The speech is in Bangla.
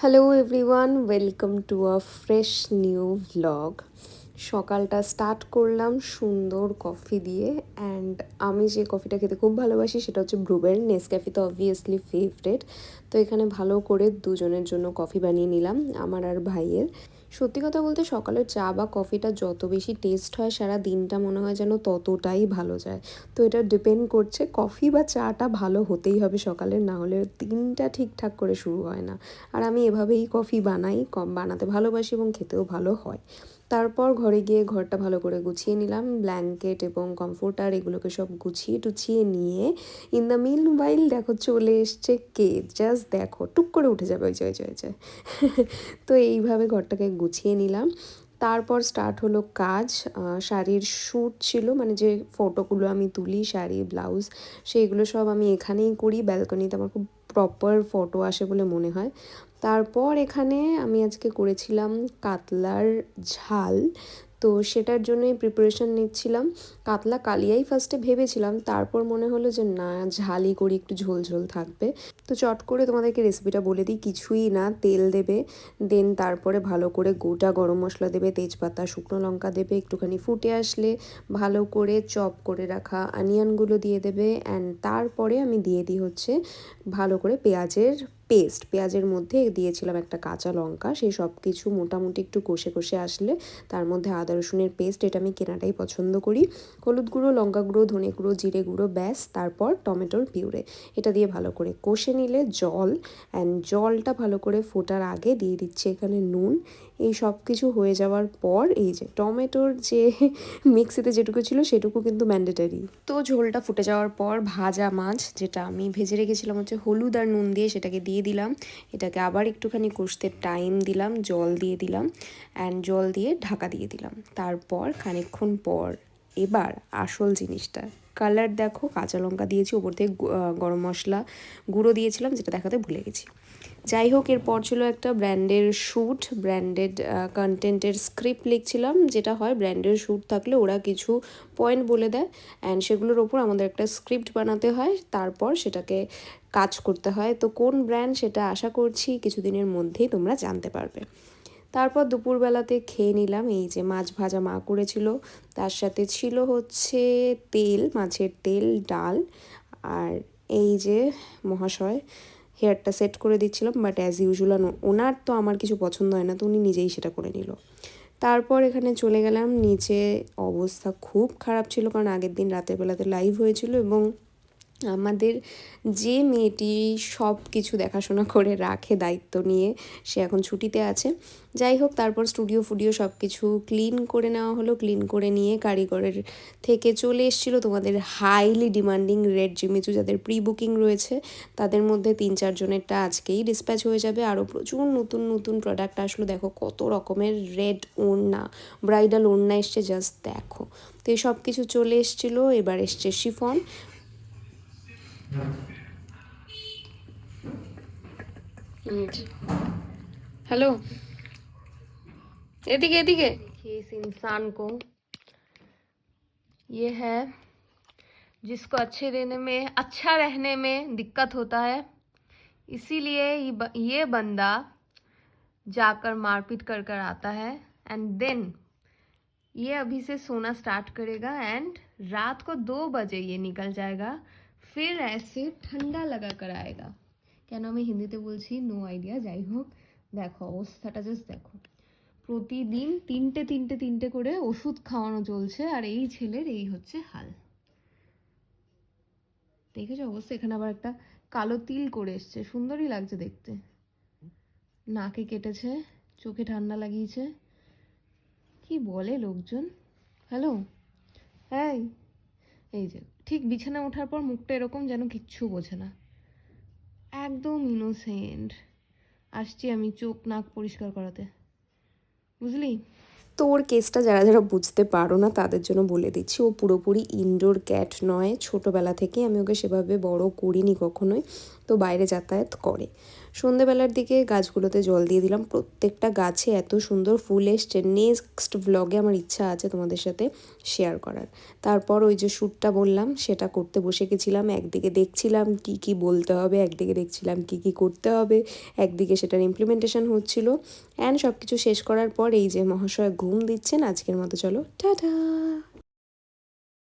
Hello everyone, welcome to a fresh new vlog. সকালটা স্টার্ট করলাম সুন্দর কফি দিয়ে। অ্যান্ড আমি যে কফিটা খেতে খুব ভালোবাসি সেটা হচ্ছে ব্রুবের। নেসক্যাফে তো অবভিয়াসলি ফেভারেট। তো এখানে ভালো করে দুজনের জন্য কফি বানিয়ে নিলাম, আমার আর ভাইয়ের। সত্যি কথা বলতে সকালের চা বা কফিটা যত বেশি টেস্ট হয় সারা দিনটা মনে হয় যেন ততটাই ভালো যায়। তো এটা ডিপেন্ড করছে কফি বা চাটা ভালো হতেই হবে সকালের, না হলে দিনটা ঠিকঠাক করে শুরু হয় না। আর আমি এভাবেই কফি বানাই, কম বানাতে ভালোবাসি এবং খেতেও ভালো হয়। তারপর ঘরে গিয়ে ঘরটা ভালো করে গুছিয়ে নিলাম, ব্ল্যাঙ্কেট এবং কমফোর্টার এগুলোকে সব গুছিয়ে টুছিয়ে নিয়ে ইন দ্য মিল মোবাইল দেখো চলে এসছে কে, জাস্ট দেখো টুক করে উঠে যাবে ওই যে ওই যে ওই যে তো এইভাবে ঘরটাকে গুছিয়ে নিলাম। তারপর স্টার্ট হলো কাজ। শাড়ির শ্যুট ছিল, মানে যে ফটোগুলো আমি তুলি শাড়ি ব্লাউজ সেইগুলো সব আমি এখানেই করি, ব্যালকনিতে আমার খুব প্রপার ফটো আসে বলে মনে হয়। তারপর এখানে আমি আজকে করেছিলাম কাতলার ঝাল, তো সেটার জন্যই প্রিপারেশন নিচ্ছিলাম। কাতলা কালিয়াই ফার্স্টে ভেবেছিলাম, তারপর মনে হলো যে না, ঝালই করি, একটু ঝোল ঝোল থাকবে। তো চট করে তোমাদেরকে রেসিপিটা বলে দিই, কিছুই না, তেল দেবে, দেন তারপরে ভালো করে গোটা গরম মশলা দেবে, তেজপাতা শুকনো লঙ্কা দেবে, একটুখানি ফুটে আসলে ভালো করে চপ করে রাখা অনিয়নগুলো দিয়ে দেবে। অ্যান্ড তারপরে আমি দিয়ে দিই হচ্ছে ভালো করে পেঁয়াজের পেস্ট, পেঁয়াজের মধ্যে দিয়েছিলাম একটা কাঁচা লঙ্কা, সেই সব কিছু মোটামুটি একটু কষে কষে আসলে তার মধ্যে আদা রসুনের পেস্ট, এটা আমি কেনাটাই পছন্দ করি, হলুদ গুঁড়ো, লঙ্কা গুঁড়ো, ধনে গুঁড়ো, জিরে গুঁড়ো, ব্যাস, তারপর টমেটোর পিউরে, এটা দিয়ে ভালো করে কষে নিলে জল, অ্যান্ড জলটা ভালো করে ফোটার আগে দিয়ে দিচ্ছে এখানে নুন। এই সব কিছু হয়ে যাওয়ার পর এই যে টমেটোর যে মিক্সিতে যেটুকু ছিল সেটুকু কিন্তু ম্যান্ডেটারি। তো ঝোলটা ফুটে যাওয়ার পর ভাজা মাছ, যেটা আমি ভেজে রেখেছিলাম হচ্ছে হলুদ আর নুন দিয়ে, সেটাকে দিয়ে দিলাম। এটাকে আবার একটুখানি কষতে টাইম দিলাম, জল দিয়ে দিলাম, অ্যান্ড জল দিয়ে ঢাকা দিয়ে দিলাম। তারপর খানিকক্ষণ পর এবার আসল জিনিসটা, কালার দেখো, কাঁচা লঙ্কা দিয়েছি, ওপর থেকে গরম মশলা গুঁড়ো দিয়েছিলাম, যেটা দেখাতে ভুলে গেছি। যাই হোক, এরপর ছিল একটা ব্র্যান্ডের শ্যুট, ব্র্যান্ডেড কন্টেন্টের স্ক্রিপ্ট লিখছিলাম। যেটা হয় ব্র্যান্ডের শ্যুট থাকলে ওরা কিছু পয়েন্ট বলে দেয়, অ্যান্ড সেগুলোর ওপর আমাদের একটা স্ক্রিপ্ট বানাতে হয়, তারপর সেটাকে কাজ করতে হয়। তো কোন ব্র্যান্ড সেটা আশা করছি কিছুদিনের মধ্যেই তোমরা জানতে পারবে। তারপর দুপুরবেলাতে খেয়ে নিলাম এই যে মাছ ভাজা মা করেছিল, তার সাথে ছিল হচ্ছে তেল, মাছের তেল, ডাল, আর এই যে মহাশয় হেয়ারটা সেট করে দিচ্ছিলাম, বাট অ্যাজ ইউজুয়াল ওনার তো আমার কিছু পছন্দ হয় না, তো উনি নিজেই সেটা করে নিল। তারপর এখানে চলে গেলাম নিচে, অবস্থা খুব খারাপ ছিল কারণ আগের দিন রাতের বেলাতে লাইভ হয়েছিল এবং আমাদের যে মেয়েটি সব কিছু দেখাশোনা করে রাখে দায়িত্ব নিয়ে, সে এখন ছুটিতে আছে। যাই হোক, তারপর স্টুডিও ফুডিও সব কিছু ক্লিন করে নেওয়া হলো, ক্লিন করে নিয়ে কারিগরের থেকে চলে এসেছিলো তোমাদের হাইলি ডিমান্ডিং রেড জিমিচু, যাদের প্রি বুকিং রয়েছে তাদের মধ্যে 3-4 জনেরটা আজকেই ডিসপ্যাচ হয়ে যাবে। আরও প্রচুর নতুন নতুন প্রোডাক্ট আসলো, দেখো কত রকমের রেড ওড়না, ব্রাইডাল ওড়না এসছে, জাস্ট দেখো। তো এই সব কিছু চলে এসেছিলো, এবার এসছে শিফন। हेलो, एदिके एदिके देखिए इस इंसान को, ये है जिसको अच्छे रहने में, अच्छा रहने में दिक्कत होता है, इसीलिए ये बंदा जाकर मारपीट कर कर आता है, एंड देन ये अभी से सोना स्टार्ट करेगा, एंड रात को 2 बजे ये निकल जाएगा, फिर ऐसे ठंडा लगा कर आएगा। কেন আমি হিন্দিতে বলছি নো আইডিয়া, যাই হোক দেখো অবস্থাটা, জাস্ট দেখো, প্রতিদিন তিনটে তিনটে তিনটে করে ওষুধ খাওয়ানো চলছে, আর এই ছেলের এই হচ্ছে হাল। দেখেছো অবস্থা, এখানে আবার একটা কালো তিল করে এসছে, সুন্দরই লাগছে দেখতে, নাকে কেটেছে, চোখে ঠান্ডা লাগিয়েছে, কি বলে লোকজন। হ্যালো, এই এই যে ঠিক বিছানা ওঠার পর মুখটা এরকম যেন কিচ্ছু বোঝে না, একদম ইনোসেন্ট। আসছি আমি চোখ নাক পরিষ্কার করাতে, বুঝলি। তো ওর কেসটা যারা যারা বুঝতে পারো না তাদের জন্য বলে দিচ্ছি, ও পুরোপুরি ইনডোর ক্যাট নয়, ছোটোবেলা থেকে আমি ওকে সেভাবে বড় করিনি কখনোই, তো বাইরে যাতায়াত করে। সন্ধেবেলার দিকে গাছগুলোতে জল দিয়ে দিলাম। প্রত্যেকটা গাছে এত সুন্দর ফুল এসছে, নেক্সট ব্লগে আমার ইচ্ছা আছে তোমাদের সাথে শেয়ার করার। তারপর ওই যে শ্যুটটা বললাম সেটা করতে বসে গেছিলাম। একদিকে দেখছিলাম কি কি বলতে হবে, একদিকে দেখছিলাম কি কি করতে হবে, একদিকে সেটার ইমপ্লিমেন্টেশন হচ্ছিল। অ্যান্ড সব কিছু শেষ করার পর এই যে মহাশয় ঘুম দিচ্ছেন। আজকের মতো চলো টাটা।